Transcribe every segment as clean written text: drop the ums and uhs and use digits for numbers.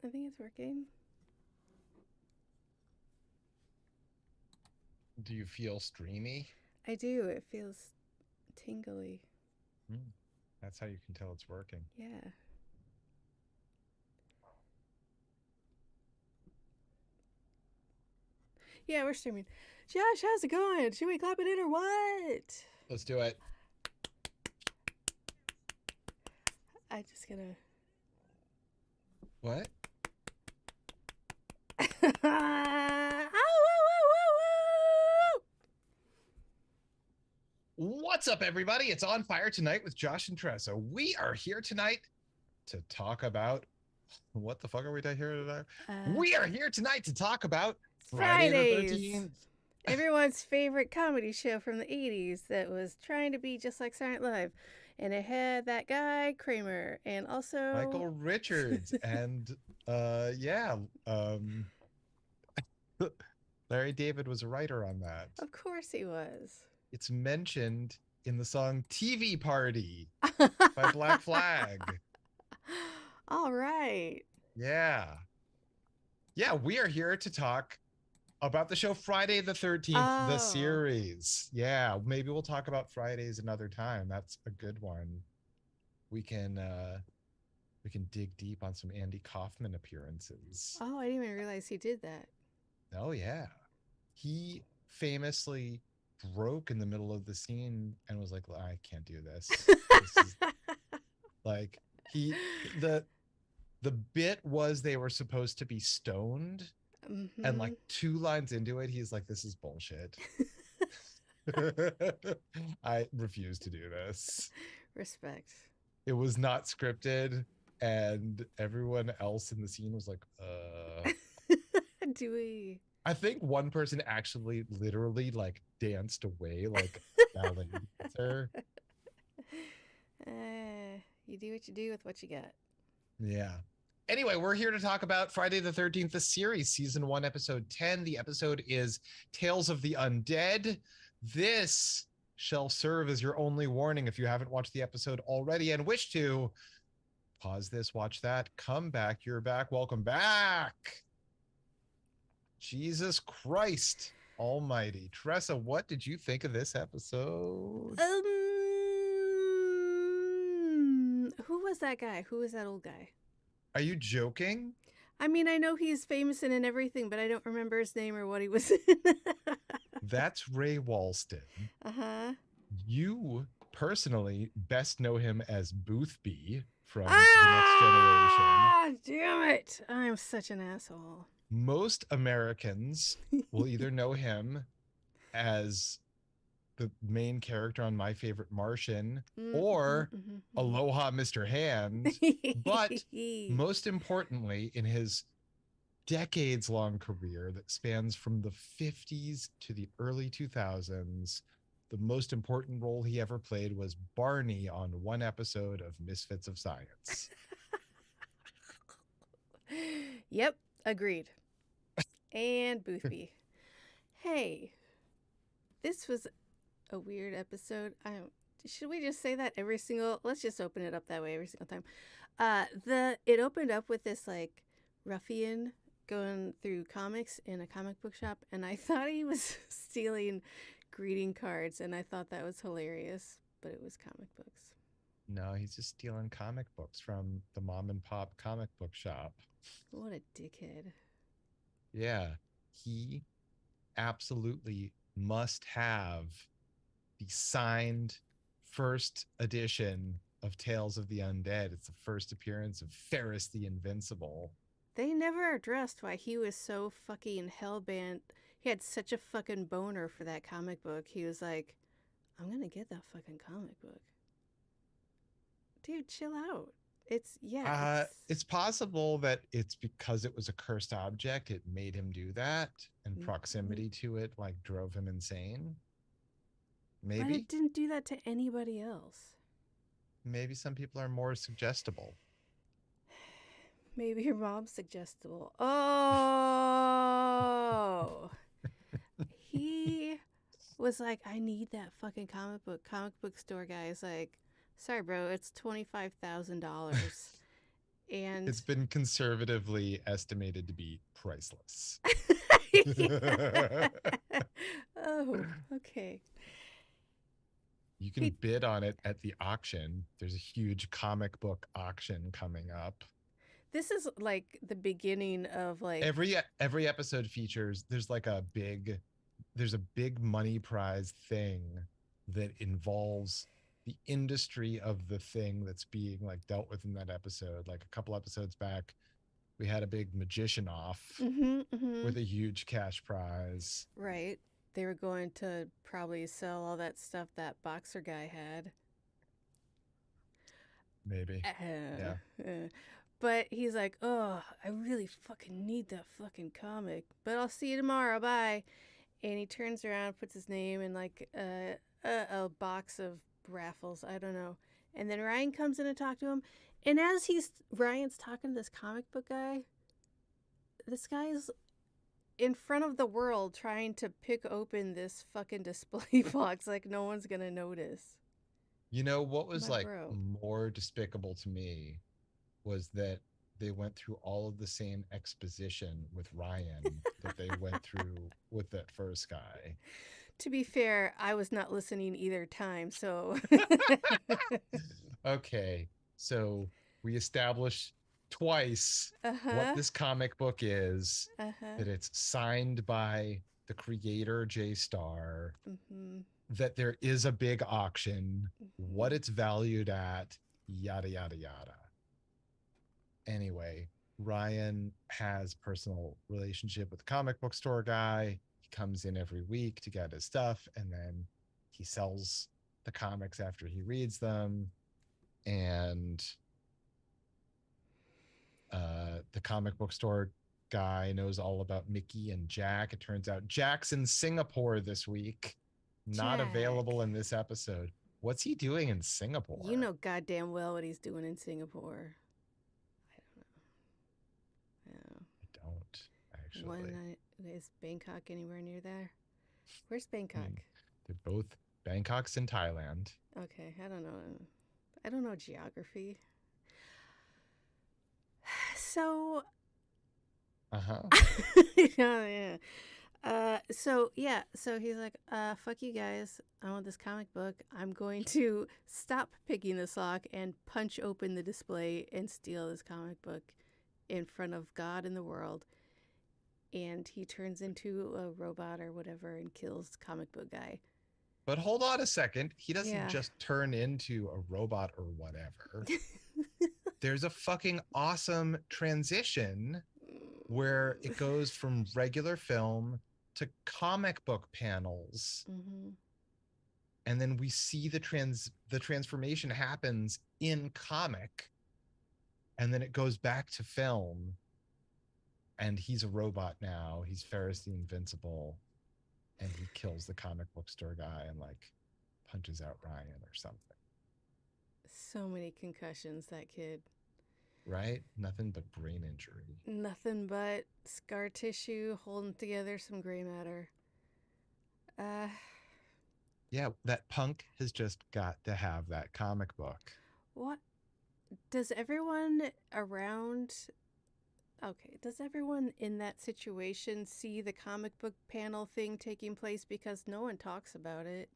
I think it's working. Do you feel streamy? I do. It feels tingly. Mm, that's how you can tell it's working. Yeah. Yeah, we're streaming. Josh, how's it going? Should we clap it in or what? Let's do it. I just gonna. What? Ow, ow, What's up, everybody? It's On Fire Tonight with Josh and Tressa. We are here tonight to talk about what the fuck are we here tonight? ow, ow. We are here tonight to talk about It's Friday the Fridays. 13th. Everyone's favorite comedy show from the 80s that was trying to be just like Silent Live. And it had that guy, Kramer, and also. Michael Richards and yeah, Larry David was a writer on that. Of course he was. It's mentioned in the song TV Party by Black Flag. All right. Yeah. Yeah, we are here to talk about the show Friday the 13th, the Oh. series. Yeah, maybe we'll talk about Fridays another time. That's a good one. We can we can dig deep on some Andy Kaufman appearances. Oh, I didn't even realize he did that. Oh yeah. He famously broke in the middle of the scene and was like, I can't do this. This is like the the bit was they were supposed to be stoned, and Mm-hmm. like two lines into it he's like, this is bullshit. I refuse to do this. Respect. It was not scripted, and everyone else in the scene was like, Dewey. I think one person actually literally like danced away like ballet dancer. You do what you do with what you got. Yeah. Anyway, we're here to talk about Friday the 13th, the series, season 1, episode 10. The episode is Tales of the Undead. This shall serve as your only warning if you haven't watched the episode already and wish to. Pause this, watch that, come back. You're back. Welcome back. Jesus Christ Almighty. Tressa, what did you think of this episode? Who was that guy? Who was that old guy? Are you joking? I mean, I know he's famous and everything, but I don't remember his name or what he was in. That's Ray Walston. Uh-huh. You personally best know him as Boothby from The Next Generation. Ah, damn it! I'm such an asshole. Most Americans will either know him as the main character on My Favorite Martian or Aloha Mr. Hand, but most importantly, in his decades long career that spans from the 50s to the early 2000s, the most important role he ever played was Barney on one episode of Misfits of Science. Yep, agreed. And Boothby. Hey, this was a weird episode. Should we just say that every single? Let's just open it up that way every single time. It opened up with this like ruffian going through comics in a comic book shop, and I thought he was stealing greeting cards, and I thought that was hilarious, but it was comic books. No, he's just stealing comic books from the mom and pop comic book shop. What a dickhead. Yeah, he absolutely must have the signed first edition of Tales of the Undead. It's the first appearance of Ferris the Invincible. They never addressed why he was so fucking hellbent. He had such a fucking boner for that comic book. He was like, I'm gonna get that fucking comic book. Dude, chill out. It's possible that it's because it was a cursed object. It made him do that, and proximity to it like drove him insane. But Maybe. it didn't do that to anybody else. Maybe some people are more suggestible. Maybe your mom's suggestible. Oh. He was like, I need that fucking comic book. Comic book store guy is like, sorry, bro, it's $25,000. And It's been conservatively estimated to be priceless. oh, okay. You can He bid on it at the auction. There's a huge comic book auction coming up. This is like the beginning of like Every episode features there's a big money prize thing that involves the industry of the thing that's being like dealt with in that episode. Like a couple episodes back, we had a big magician off mm-hmm. with a huge cash prize. Right. They were going to probably sell all that stuff that boxer guy had. Maybe. Yeah. But he's like, oh, I really fucking need that fucking comic. But I'll see you tomorrow. Bye. And he turns around, puts his name in like a box of raffles. I don't know. And then Ryan comes in to talk to him. And as Ryan's talking to this comic book guy, this guy's in front of the world trying to pick open this fucking display box like no one's gonna notice. You know what was My like bro. more despicable to me was that they went through all of the same exposition with Ryan that they went through with that first guy. To be fair, I was not listening either time, so Okay, so we established twice what uh-huh. this comic book is, Uh-huh. that it's signed by the creator J Star, Mm-hmm. that there is a big auction, what Mm-hmm. it's valued at, yada yada yada. Anyway, Ryan has personal relationship with the comic book store guy. He comes in every week to get his stuff, and then he sells the comics after he reads them. And the comic book store guy knows all about Mickey and Jack. It turns out Jack's in Singapore this week, not Jack. available in this episode. What's he doing in You Singapore? know goddamn well what he's doing in Singapore. I don't know. I don't One actually. is Bangkok anywhere near there? Where's Bangkok? Hmm. They're both Bangkok's in Thailand. Okay, I don't know. I don't know geography. So, Uh-huh. yeah. So he's like, fuck you guys. I want this comic book. I'm going to stop picking this lock and punch open the display and steal this comic book in front of God and the world. And he turns into a robot or whatever and kills comic book guy. But hold on a second. He doesn't Yeah. just turn into a robot or whatever. There's a fucking awesome transition where it goes from regular film to comic book panels. Mm-hmm. And then we see the transformation happens in comic, and then it goes back to film, and he's a robot now. He's Ferris the Invincible, and he kills the comic book store guy and like punches out Ryan or something. So many concussions, that kid. Right? Nothing but brain injury. Nothing but scar tissue holding together some gray matter. Uh, Yeah, that punk has just got to have that comic book. what? Does everyone around. Okay, does everyone in that situation see the comic book panel thing taking place because no one talks about it?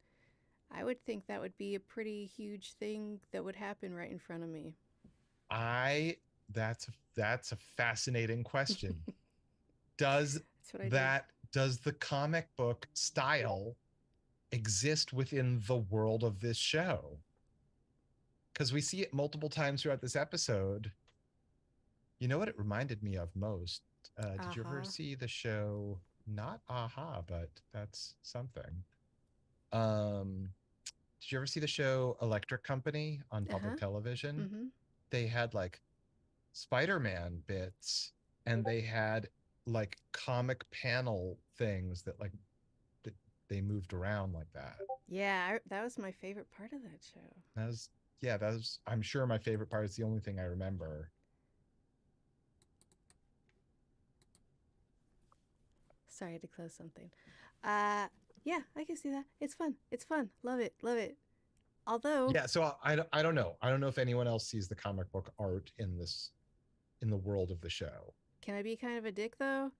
I would think that would be a pretty huge thing that would happen right in front of me. I that's a fascinating question. Does That's what I do. does the comic book style exist within the world of this show? Because we see it multiple times throughout this episode. You know what it reminded me of most? Did you ever Uh-huh. see the show? Not Aha, but that's something. Um, did you ever see the show Electric Company on public Uh-huh. television? Mm-hmm. They had like Spider-Man bits, and they had like comic panel things that like that they moved around like that. Yeah, that was my favorite part of that show. That was yeah, that was I'm sure my favorite part. Is the only thing I remember. Sorry to close something. Uh, yeah, I can see that. It's fun. It's fun. Love it. Love it. Although, Yeah, so I don't know. I don't know if anyone else sees the comic book art in this in the world of the show. Can I be kind of a dick though?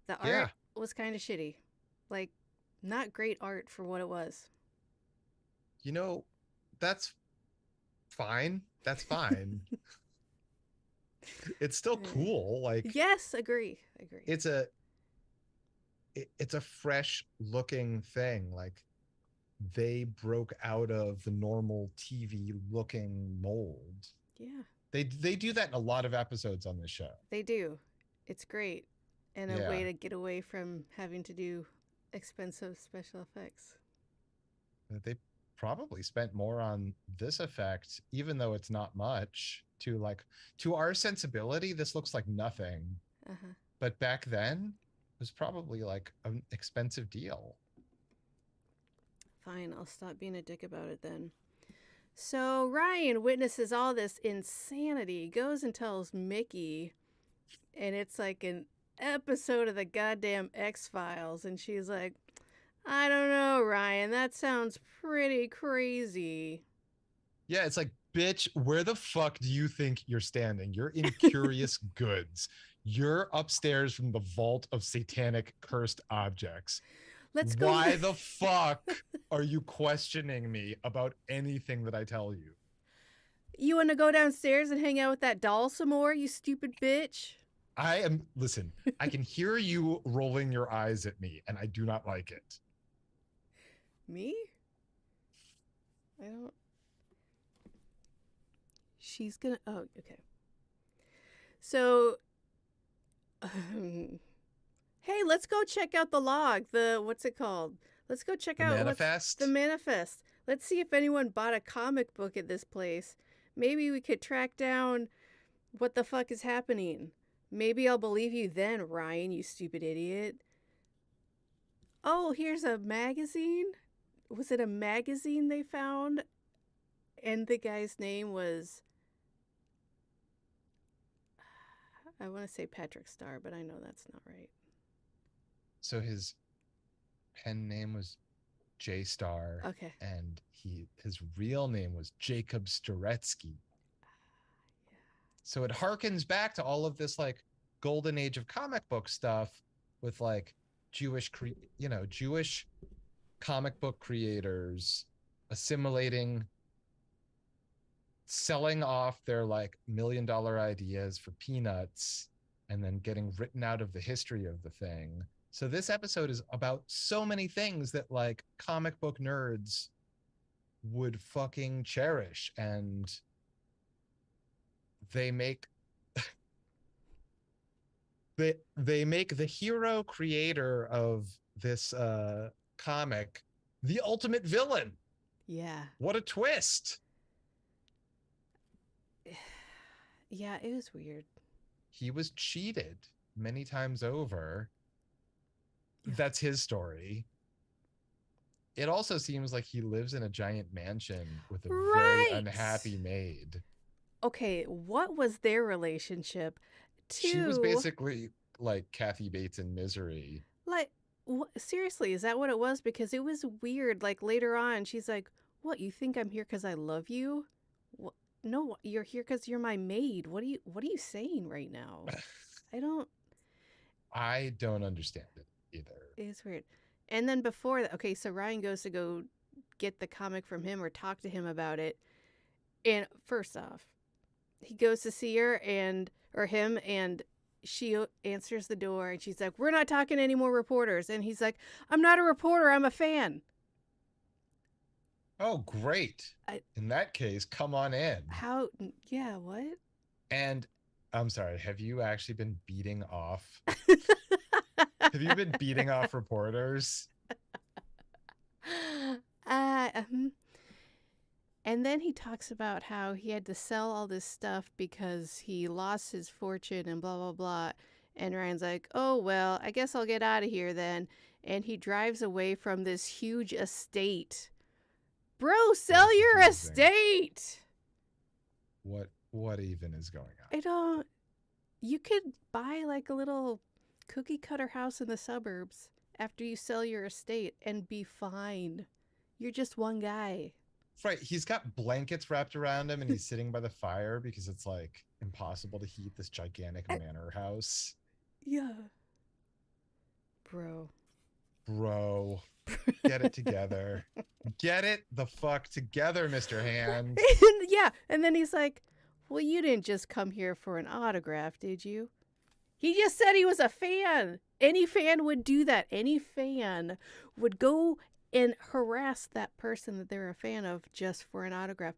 The art Yeah. was kind of shitty. Like, not great art for what it was. You know, that's fine. That's fine. It's still cool. Like Yes, agree. Agree. it's a it's a fresh looking thing. Like they broke out of the normal TV looking mold. Yeah, They do that in a lot of episodes on this show. they do. It's great. And a way Yeah. to get away from having to do expensive special effects. They probably spent more on this effect, even though it's not much. To our sensibility, this looks like nothing. Uh-huh. But back then, it was probably like an expensive deal. Fine, I'll stop being a dick about it then. So Ryan witnesses all this insanity, goes and tells Mickey, and it's like an episode of the goddamn X-Files, and she's like, I don't know, Ryan, that sounds pretty crazy. Yeah, it's like, bitch, where the fuck do you think you're standing? You're in Curious Goods. You're upstairs from the vault of satanic cursed objects. Let's go. Why the fuck are you questioning me about anything that I tell you? You want to go downstairs and hang out with that doll some more, you stupid bitch? Listen, I can hear you rolling your eyes at me, and I do not like it. Me? I don't. She's gonna. Oh, okay. So, hey, let's go check out the log. What's it called? Let's go check The out manifest? the manifest. Let's see if anyone bought a comic book at this place. Maybe we could track down what the fuck is happening. Maybe I'll believe you then, Ryan, you stupid idiot. Oh, here's a magazine. Was it a magazine they found? And the guy's name was, I want to say Patrick Starr, but I know that's not right. So his pen name was J Star. Okay. And his real name was Jacob Staretsky. So it harkens back to all of this like golden age of comic book stuff with like Jewish comic book creators assimilating, selling off their like $1 million ideas for peanuts and then getting written out of the history of the thing. So this episode is about so many things that like comic book nerds would fucking cherish, and they make they make the hero creator of this comic the ultimate villain. Yeah. What a twist. Yeah, it was weird. He was cheated many times over. That's his story. It also seems like he lives in a giant mansion with a very unhappy maid. Okay, what was their relationship? She was basically like Kathy Bates in Misery. Like, seriously, is that what it was? Because it was weird. Like later on, she's like, "What? You think I'm here because I love you? What? No, you're here because you're my maid. What are you saying right now? I don't understand it either. It's weird. And then before that, okay, so Ryan goes to go get the comic from him or talk to him about it. And first off, he goes to see her or him, and she answers the door and she's like, "We're not talking to any more reporters." And he's like, "I'm not a reporter, I'm a fan." Oh, great. In that case, come on in. How? Yeah, what? And I'm sorry, have you actually been beating off? Have you been beating off reporters? And then he talks about how he had to sell all this stuff because he lost his fortune and blah, blah, blah. And Ryan's like, "Oh, well, I guess I'll get out of here then." And he drives away from this huge estate. Bro, sell your estate! What even is going on? You could buy like a little cookie cutter house in the suburbs after you sell your estate and be fine. You're just one guy. Right. He's got blankets wrapped around him and he's sitting by the fire because it's like impossible to heat this gigantic manor house. Yeah. Bro. Bro, get it together. Get it the fuck together, Mr. Hand. Yeah. And then he's like, well, you didn't just come here for an autograph, did you? He just said he was a fan. Any fan would do that. Any fan would go and harass that person that they're a fan of just for an autograph.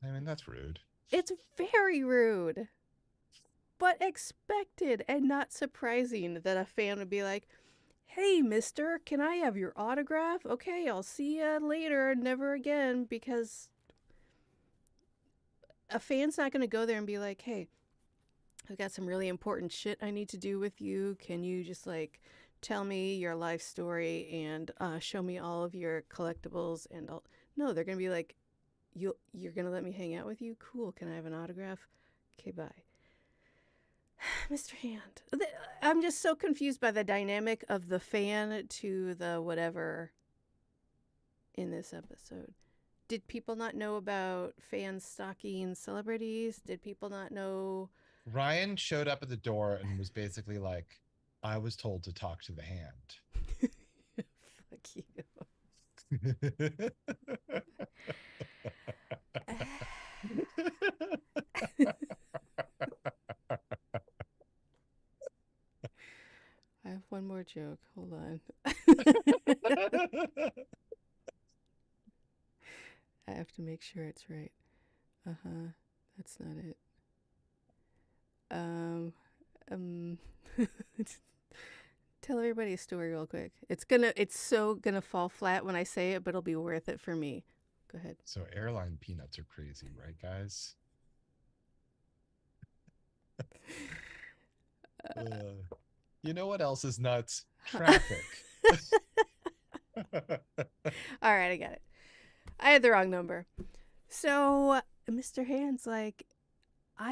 I mean, that's rude. It's very rude, but expected and not surprising that a fan would be like, hey, mister, can I have your autograph? Okay, I'll see you later, never again, because a fan's not going to go there and be like, hey, I've got some really important shit I need to do with you. Can you just like tell me your life story and show me all of your collectibles? And no, they're gonna be like, you're gonna let me hang out with you? Cool. Can I have an autograph? Okay, bye. Mr. Hand. I'm just so confused by the dynamic of the fan to the whatever in this episode. Did people not know about fans stalking celebrities? Did people not know? Ryan showed up at the door and was basically like, I was told to talk to the hand. Fuck you. I have one more joke. Hold on. I have to make sure it's right. That's not it. Tell everybody a story real quick. It's so gonna fall flat when I say it, but it'll be worth it for me. Go ahead. So airline peanuts are crazy, right, guys? You know what else is nuts? Traffic. All right, I got it. I had the wrong number. So Mr. Hand's like,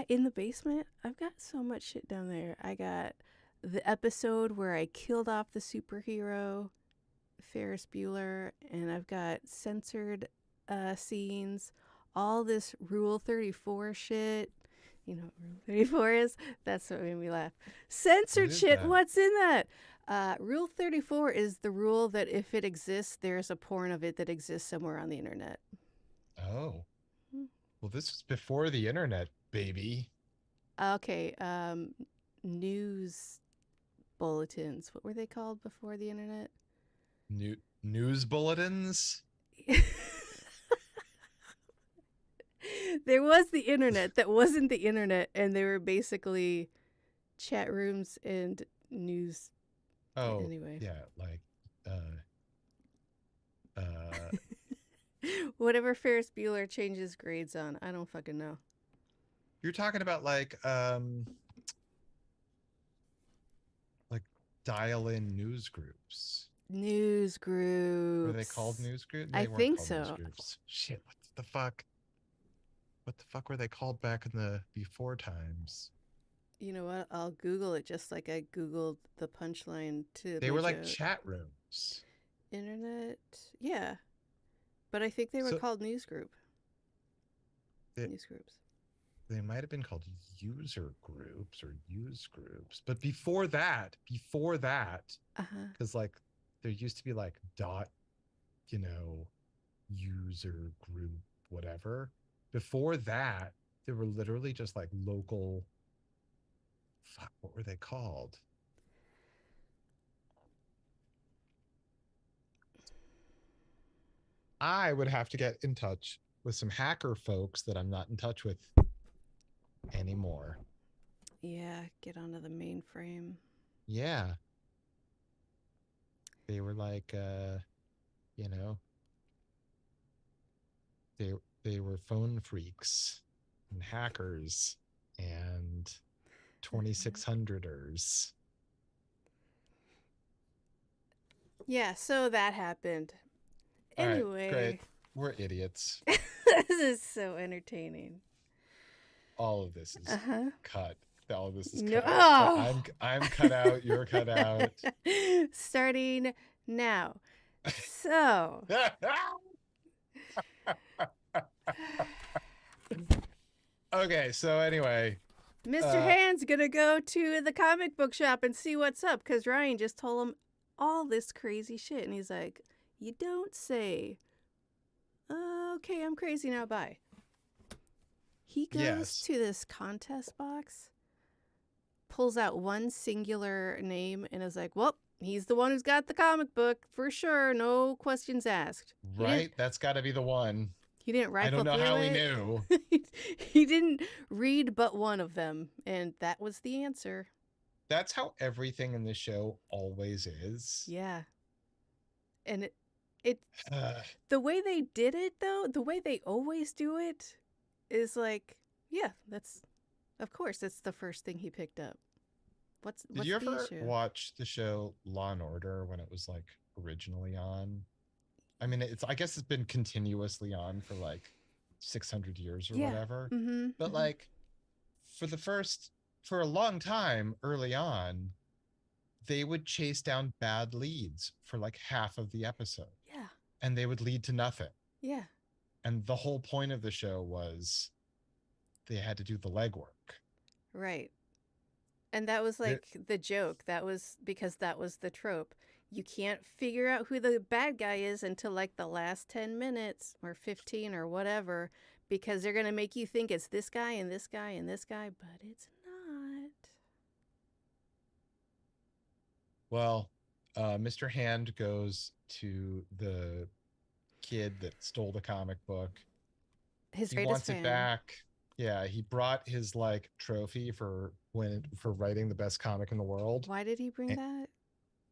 in the basement, I've got so much shit down there. I got the episode where I killed off the superhero, Ferris Bueller, and I've got censored scenes, all this Rule 34 shit. You know what Rule 34 is? That's what made me laugh. Censored shit, that? What's in that? Rule 34 is the rule that if it exists, there's a porn of it that exists somewhere on the internet. Oh. Well, this was before the internet, baby. Okay, news bulletins. What were they called before the internet? News bulletins? There was the internet that wasn't the internet, and they were basically chat rooms and news. Oh, anyway. Yeah, like whatever Ferris Bueller changes grades on. I don't fucking know. You're talking about like dial-in news groups. News groups. Were they called news groups? I think so. News groups. Shit, what the fuck? What the fuck were they called back in the before times? You know what? I'll Google it just like I Googled the punchline to. They were like chat rooms. Internet, yeah, but I think they were called news groups. They might have been called user groups or use groups, but before that, because like there used to be like user group whatever. Before that, they were literally just like local. Fuck, what were they called? I would have to get in touch with some hacker folks that I'm not in touch with anymore. Yeah, get onto the mainframe. Yeah. They were like, they were phone freaks and hackers and 2600ers. Yeah, so that happened. Anyway. All right, great. We're idiots. This is so entertaining. All of this is cut. All of this is no. cut out. I'm cut out. You're cut out. Starting now. So Okay, so anyway, Mr. uh Hand's gonna go to the comic book shop and see what's up because Ryan just told him all this crazy shit. And he's like, "You don't say. Okay, I'm crazy now, bye." He goes yes. to this contest box, pulls out one singular name, and is like, "Well, he's the one who's got the comic book for sure. No questions asked." He didn't. Right? That's got to be the one. He didn't I don't rifle know through how he it. knew. He didn't read but one of them, and that was the answer. That's how everything in the show always is. Yeah, and it Uh, the way they did it though, the way they always do it, is like, yeah, that's of course it's the first thing he picked up. did What's you the ever issue? watch the show Law and Order when it was like originally on? I mean, I guess it's been continuously on for like 600 years or Yeah. whatever. Mm-hmm. But Mm-hmm. like for the first for a long time early on, they would chase down bad leads for like half of the episode Yeah. and they would lead to nothing. Yeah. And the whole point of the show was they had to do the legwork. Right. And that was There, like the joke. That was because that was the trope. You can't figure out who the bad guy is until like the last 10 minutes or 15 or whatever because they're going to make you think it's this guy and this guy and this guy, but it's not. well, Mr. Hand goes to the kid that stole the comic book. His He greatest wants it fan. back. Yeah, he brought his like trophy for writing the best comic in the world. Why did he bring And that?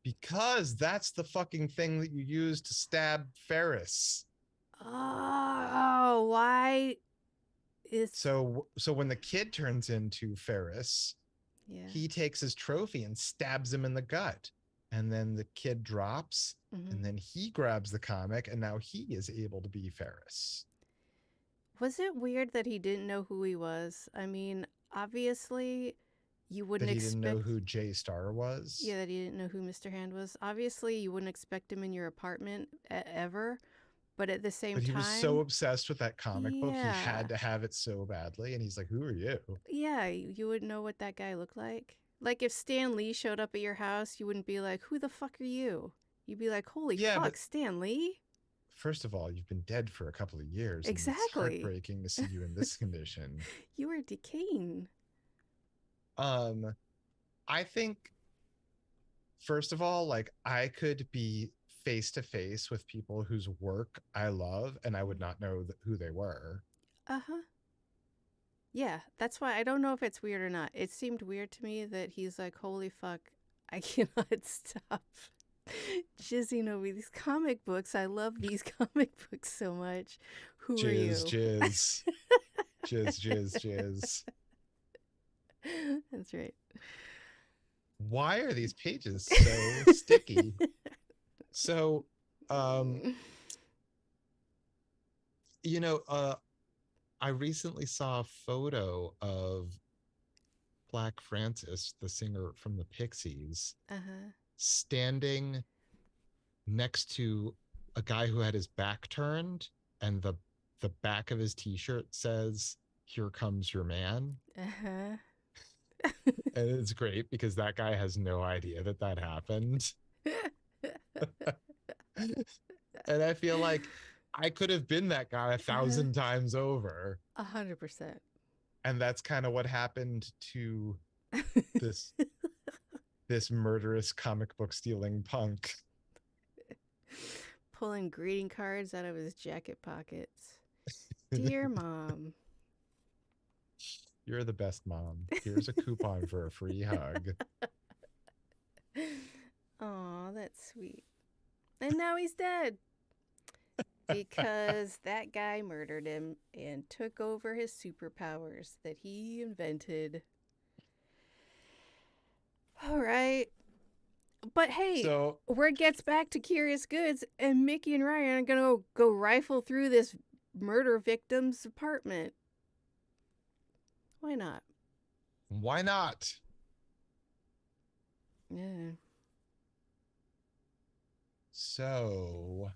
because that's the fucking thing that you use to stab Ferris. Oh, why is. So when the kid turns into Ferris, Yeah. he takes his trophy and stabs him in the gut. And then the kid drops, Mm-hmm. and then he grabs the comic, and now he is able to be Ferris. Was it weird that he didn't know who he was? I mean, obviously, you That wouldn't he didn't know expect. who Jay Star was. Yeah, that he didn't know who Mr. Hand was. Obviously, you wouldn't expect him in your apartment ever. But at the same But he was so time, obsessed with that comic book, he yeah. had to have it so badly. And he's like, "Who are you?" Yeah, you would know what that guy looked like. Like, if Stan Lee showed up at your house, you wouldn't be like, who the fuck are you? You'd be like, holy Yeah, but fuck, Stan Lee? first of all, you've been dead for a couple of years, and it's Exactly. heartbreaking to see you in this condition. You were decaying. Um, I think first of all, like I could be face to face with people whose work I love, and I would not know who they were. Uh huh. Yeah, that's why I don't know if it's weird or not. It seemed weird to me that he's like, holy fuck, I cannot stop jizzing over these comic books. I love these comic books so much. Who are Jizz, you? jizz, jizz, jizz, jizz. That's right. Why are these pages so sticky? So, um, you know, I recently saw a photo of Black Francis, the singer from the Pixies, Uh huh. standing next to a guy who had his back turned, and the back of his t-shirt says, "Here comes your man." Uh huh. And it's great because that guy has no idea that that happened. And I feel like I could have been that guy a Uh-huh. thousand times over. 100%. And that's kind of what happened to this this murderous comic book stealing punk. Pulling greeting cards out of his jacket pockets. Dear mom. You're the best, mom. Here's a coupon for a free hug. Aw, that's sweet. And now he's dead because that guy murdered him and took over his superpowers that he invented. All right. But hey, So word gets back to Curious Goods, and Mickey and Ryan are gonna go rifle through this murder victim's apartment. Why not? why not? Yeah. So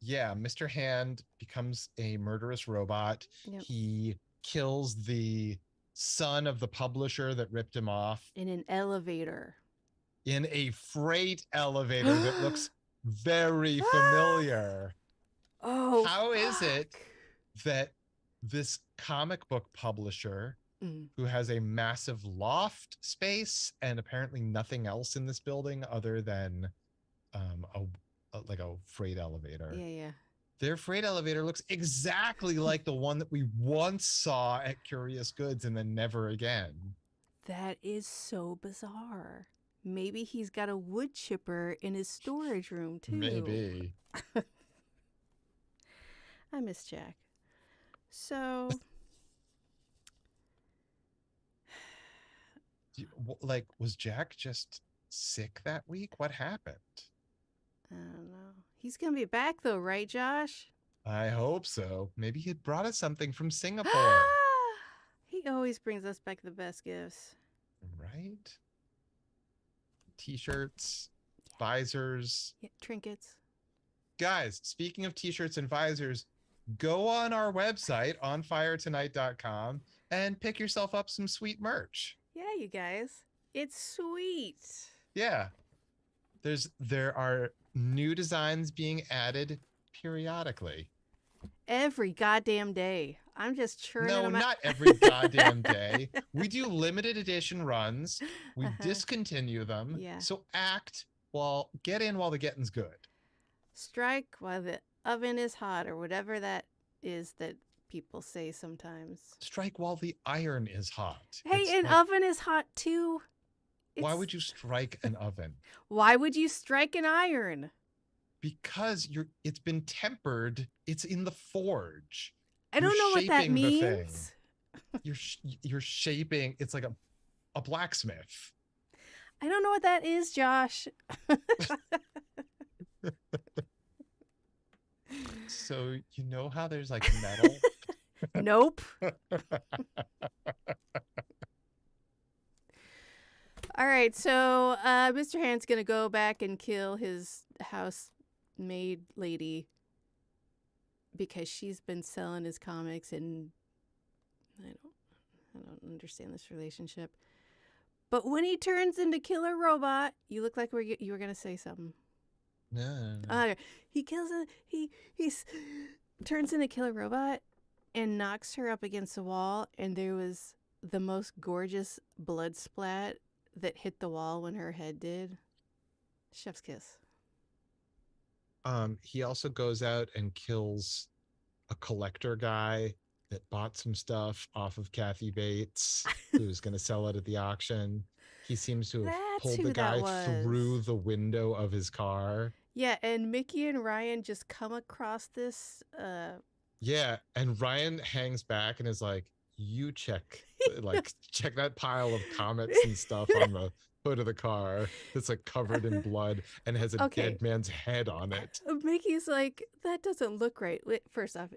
Yeah, Mr. Hand becomes a murderous robot. Yep. He kills the son of the publisher that ripped him off In an elevator. in a freight elevator that looks very familiar. Oh, How is it fuck. that this comic book publisher Mm. who has a massive loft space and apparently nothing else in this building other than like a freight elevator, Yeah, yeah. their freight elevator looks exactly like the one that we once saw at Curious Goods and then never again. That is so bizarre. Maybe he's got a wood chipper in his storage room, too. Maybe. I miss Jack. So, Like, was Jack just sick that week? What happened? I don't know. He's going to be back, though, right, Josh? I hope so. Maybe he brought us something from Singapore. He always brings us back the best gifts. Right? T-shirts, visors. Yeah, trinkets. Guys, speaking of t-shirts and visors, go on our website onfiretonight.com and pick yourself up some sweet merch. Yeah, you guys. It's sweet. Yeah. There are new designs being added periodically. Every goddamn day. I'm just churning No, them out. not every goddamn day. We do limited edition runs. We discontinue them. Yeah. So get in while the getting's good. Strike while the oven is hot, or whatever that is that people say sometimes. Strike while the iron is hot. Hey, oven is hot too. Why would you strike an oven? Why would you strike an iron? Because it's been tempered. It's in the forge. I don't know what that means. You're shaping. It's like a blacksmith. I don't know what that is, Josh. So you know how there's like metal? Nope. All right, so Mr. Hand's gonna go back and kill his housemaid lady because she's been selling his comics, and I don't understand this relationship. But when he turns into Killer Robot, you look like you were gonna say something. No. He kills a he turns into Killer Robot and knocks her up against the wall, and there was the most gorgeous blood splat that hit the wall when her head did. Chef's kiss. He also goes out and kills a collector guy that bought some stuff off of Kathy Bates, who's going to sell it at the auction. He seems to have pulled the guy through the window of his car. Yeah, and Mickey and Ryan just come across this. Yeah, and Ryan hangs back and is like, "You check that pile of comics and stuff on the hood of the car that's like covered in blood and has a dead man's head on it." Mickey's like, "That doesn't look right." First off,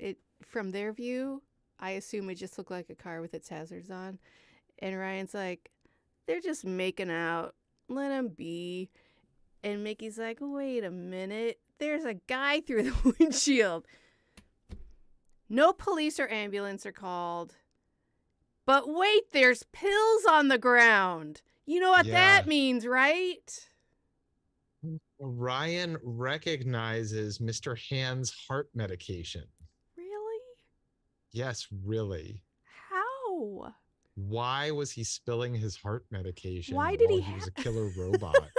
from their view, I assume it just looked like a car with its hazards on. And Ryan's like, "They're just making out. Let them be." And Mickey's like, "Wait a minute. There's a guy through the windshield." No police or ambulance are called. But wait, there's pills on the ground. You know what that means, right? Ryan recognizes Mr. Hand's heart medication. Really? Yes, really. How? Why was he spilling his heart medication while he was a killer robot?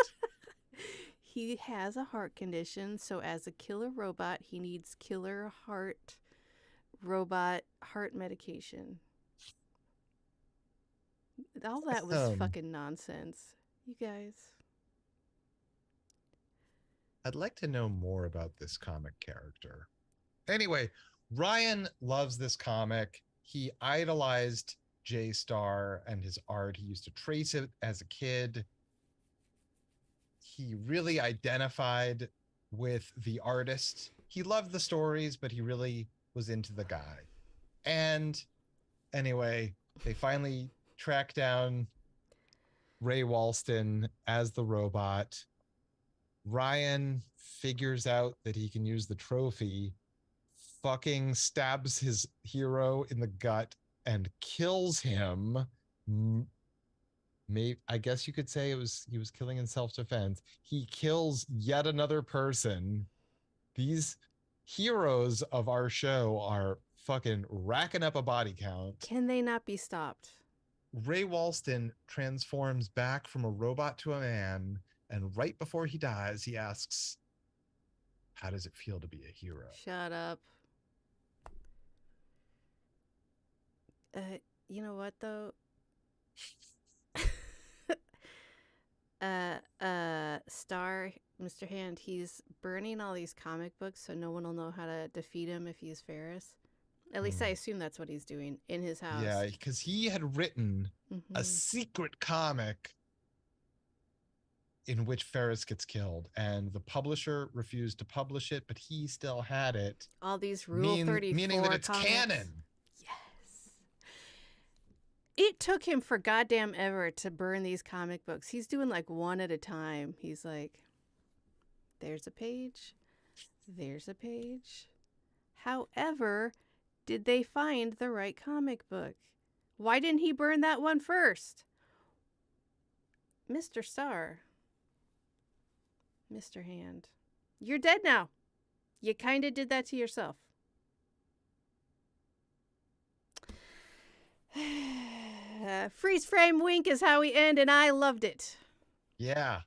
He has a heart condition, so as a killer robot, he needs killer robot heart medication. All that was fucking nonsense. You guys. I'd like to know more about this comic character. Anyway, Ryan loves this comic. He idolized J-Star and his art. He used to trace it as a kid. He really identified with the artist. He loved the stories, but he really was into the guy. And anyway, they finally track down Ray Walston as the robot. Ryan figures out that he can use the trophy, fucking stabs his hero in the gut and kills him. Maybe I guess you could say he was killing in self-defense. He kills yet another person. These heroes of our show are fucking racking up a body count. Can they not be stopped? Ray Walston transforms back from a robot to a man, and right before he dies, he asks, "How does it feel to be a hero?" Shut up. You know what though? Star, Mr. Hand, he's burning all these comic books so no one will know how to defeat him if he's Ferris. At least I assume that's what he's doing in his house. Yeah, because he had written a secret comic in which Ferris gets killed, and the publisher refused to publish it, but he still had it. All these Rule 34 meaning that it's comics. Canon. Yes. It took him for goddamn ever to burn these comic books. He's doing like one at a time. He's like, there's a page. There's a page. However, did they find the right comic book? Why didn't he burn that one first? Mr. Star. Mr. Hand. You're dead now. You kind of did that to yourself. Freeze frame wink is how we end, and I loved it. Yeah.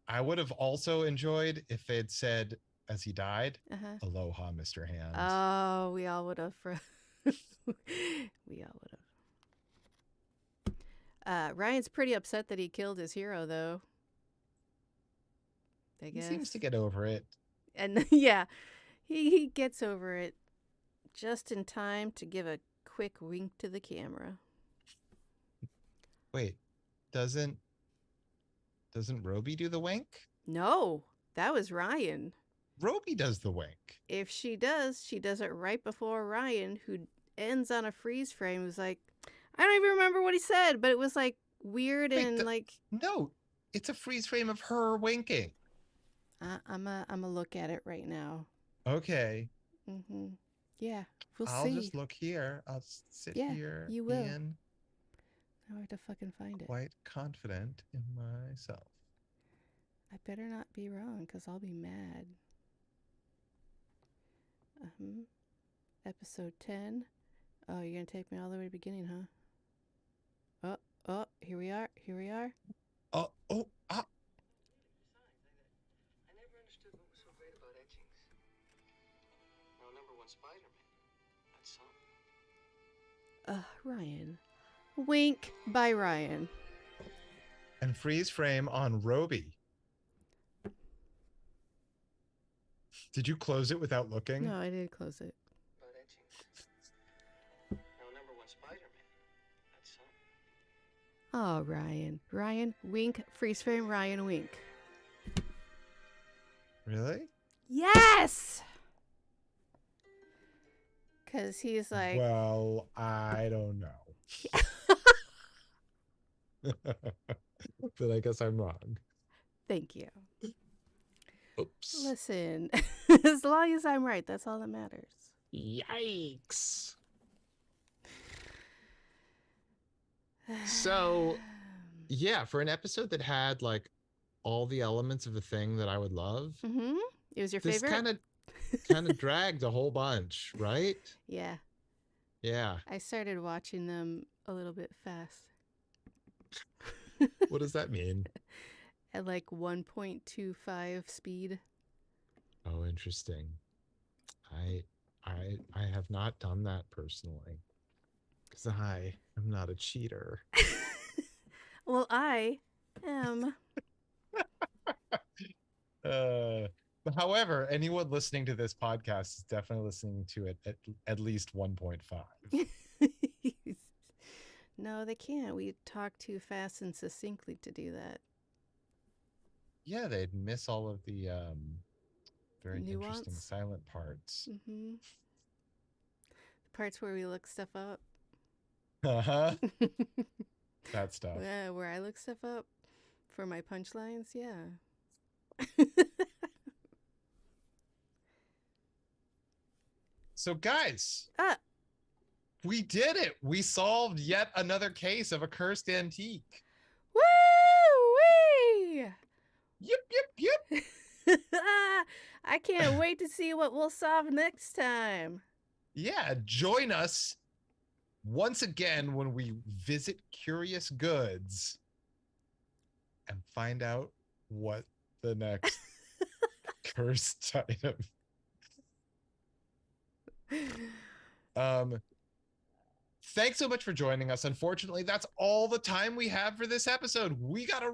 I would have also enjoyed if they'd said, as he died, "Aloha, Mr. Hand." Oh, we all would have. We all would have. Ryan's pretty upset that he killed his hero, though. I guess. He seems to get over it. And yeah, he gets over it just in time to give a quick wink to the camera. Wait, doesn't Roby do the wink? No, that was Ryan. Roby does the wink. If she does it right before Ryan, who ends on a freeze frame. Who's like, I don't even remember what he said, but it was like weird. Wait, and like. No, it's a freeze frame of her winking. I'm a look at it right now. Okay. Yeah, we'll see. I'll just look here. I'll sit here. You will. Now I have to fucking find it. Quite confident in myself. I better not be wrong, because I'll be mad. Episode 10. Oh, you're going to take me all the way to the beginning, huh? Oh, here we are. I never understood what was so great about etchings. Now, #1 Spider-Man. That's something. Ryan. Wink by Ryan. And freeze frame on Roby. Did you close it without looking? No, I did close it. About etchings. Now, #1 Spider-Man. That's something. Oh, Ryan. Ryan, wink, freeze frame, Ryan, wink. Really? Yes! Because he's like... Well, I don't know. But I guess I'm wrong. Thank you. Oops. Listen, as long as I'm right, that's all that matters. Yikes. So, yeah, for an episode that had like all the elements of a thing that I would love. It was your favorite? This kind of dragged a whole bunch, right? Yeah. Yeah. I started watching them a little bit fast. What does that mean? At like 1.25 speed. Oh, interesting. I have not done that personally, because I am not a cheater. Well, I am. However, anyone listening to this podcast is definitely listening to it at least 1.5. No, they can't. We talk too fast and succinctly to do that. Yeah, they'd miss all of the very nuance. Interesting silent parts. The parts where we look stuff up. That stuff. Yeah, where I look stuff up for my punchlines. Yeah. So, guys, Uh, we did it. We solved yet another case of a cursed antique. woo-wee! Yep, yep, yep. I can't wait to see what we'll solve next time. Yeah, join us once again when we visit Curious Goods and find out what the next cursed item. Thanks so much for joining us. Unfortunately, that's all the time we have for this episode. We gotta